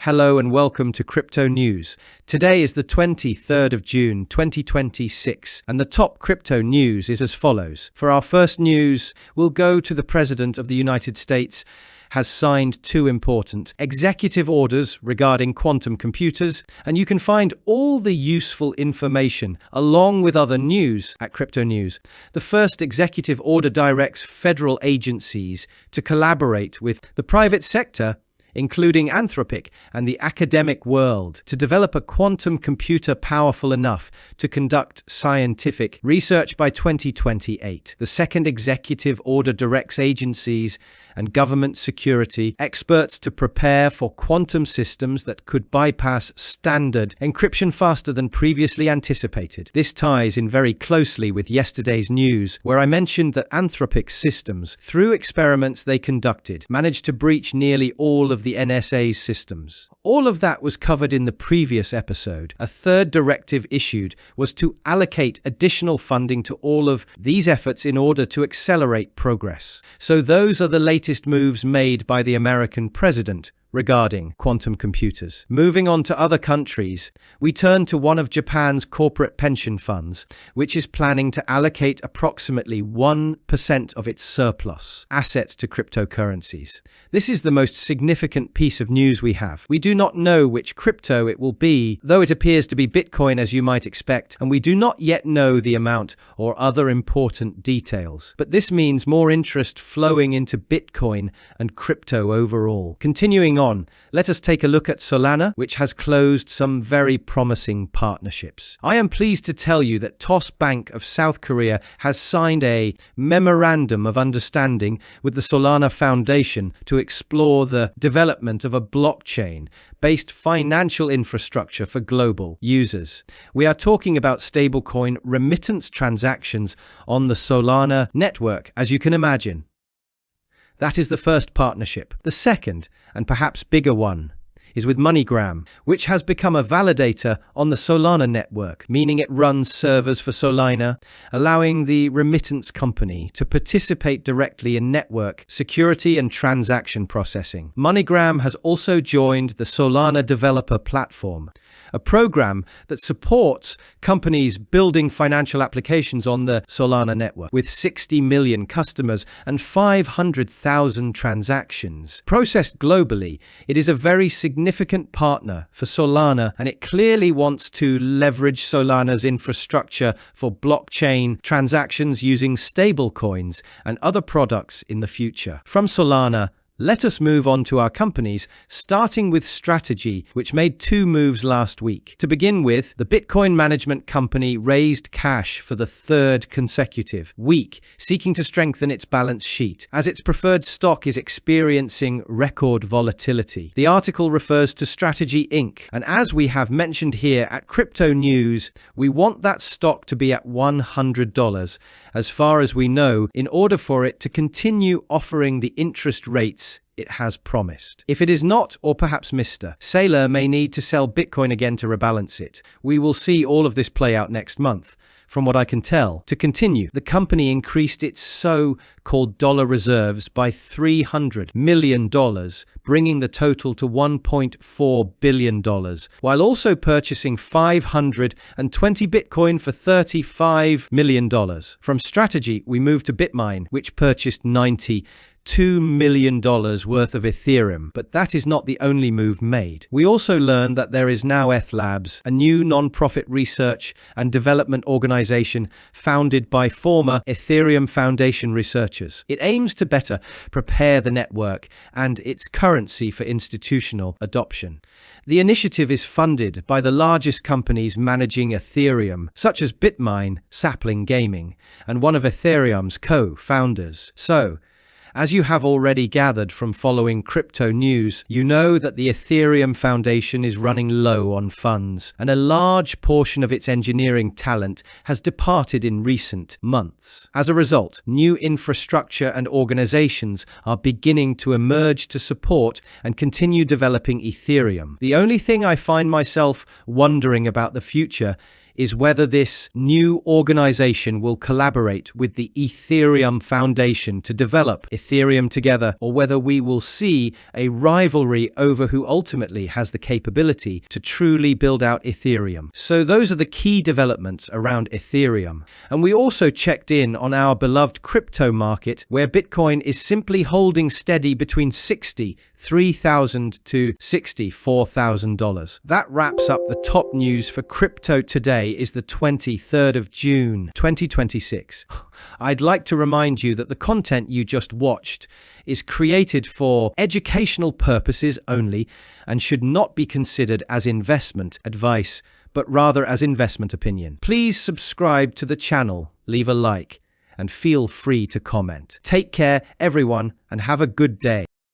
Hello and welcome to Crypto News. Today is the 23rd of June 2026 and the top crypto news is as follows. For our first news, we'll go to the President of the United States has signed two important executive orders regarding quantum computers, and you can find all the useful information along with other news at Crypto News. The first executive order directs federal agencies to collaborate with the private sector, including Anthropic and the academic world, to develop a quantum computer powerful enough to conduct scientific research by 2028. The second executive order directs agencies and government security experts to prepare for quantum systems that could bypass standard encryption faster than previously anticipated. This ties in very closely with yesterday's news, where I mentioned that Anthropic's systems, through experiments they conducted, managed to breach nearly all of the NSA's systems. All of that was covered in the previous episode. A third directive issued was to allocate additional funding to all of these efforts in order to accelerate progress. So those are the latest moves made by the American president regarding quantum computers. Moving on to other countries, we turn to one of Japan's corporate pension funds, which is planning to allocate approximately 1% of its surplus assets to cryptocurrencies. This is the most significant piece of news we have. We do not know which crypto it will be, though it appears to be Bitcoin as you might expect, and we do not yet know the amount or other important details. But this means more interest flowing into Bitcoin and crypto overall. Continuing on, let us take a look at Solana, which has closed some very promising partnerships. I am pleased to tell you that TOS Bank of South Korea has signed a memorandum of understanding with the Solana Foundation to explore the development of a blockchain-based financial infrastructure for global users. We are talking about stablecoin remittance transactions on the Solana network, as you can imagine. That is the first partnership. The second, and perhaps bigger one, is with MoneyGram, which has become a validator on the Solana network, meaning it runs servers for Solana, allowing the remittance company to participate directly in network security and transaction processing. MoneyGram has also joined the Solana Developer Platform, a program that supports companies building financial applications on the Solana network. With 60 million customers and 500,000 transactions processed globally, it is a very significant partner for Solana, and it clearly wants to leverage Solana's infrastructure for blockchain transactions using stablecoins and other products in the future. From Solana, let us move on to our companies, starting with STRC, which made two moves last week. To begin with, the Bitcoin management company raised cash for the third consecutive week, seeking to strengthen its balance sheet, as its preferred stock is experiencing record volatility. The article refers to STRC Inc., and as we have mentioned here at Crypto News, we want that stock to be at $100, as far as we know, in order for it to continue offering the interest rates it has promised. If it is not, or perhaps Mr. Saylor may need to sell Bitcoin again to rebalance it. We will see all of this play out next month. From what I can tell. To continue, the company increased its so-called dollar reserves by $300 million, bringing the total to $1.4 billion, while also purchasing 520 Bitcoin for $35 million. From STRC, we move to BitMine, which purchased $92 million worth of Ethereum, but that is not the only move made. We also learned that there is now ETH Labs, a new non-profit research and development organization founded by former Ethereum Foundation researchers. It aims to better prepare the network and its currency for institutional adoption. The initiative is funded by the largest companies managing Ethereum, such as BitMine, Sapling Gaming, and one of Ethereum's co-founders. So, as you have already gathered from following crypto news, you know that the Ethereum Foundation is running low on funds, and a large portion of its engineering talent has departed in recent months. As a result, new infrastructure and organizations are beginning to emerge to support and continue developing Ethereum. The only thing I find myself wondering about the future is whether this new organization will collaborate with the Ethereum Foundation to develop Ethereum together, or whether we will see a rivalry over who ultimately has the capability to truly build out Ethereum. So those are the key developments around Ethereum. And we also checked in on our beloved crypto market, where Bitcoin is simply holding steady between $63,000 to $64,000. That wraps up the top news for crypto. Today is the 23rd of June, 2026. I'd like to remind you that the content you just watched is created for educational purposes only and should not be considered as investment advice, but rather as investment opinion. Please subscribe to the channel, leave a like, and feel free to comment. Take care, everyone, and have a good day.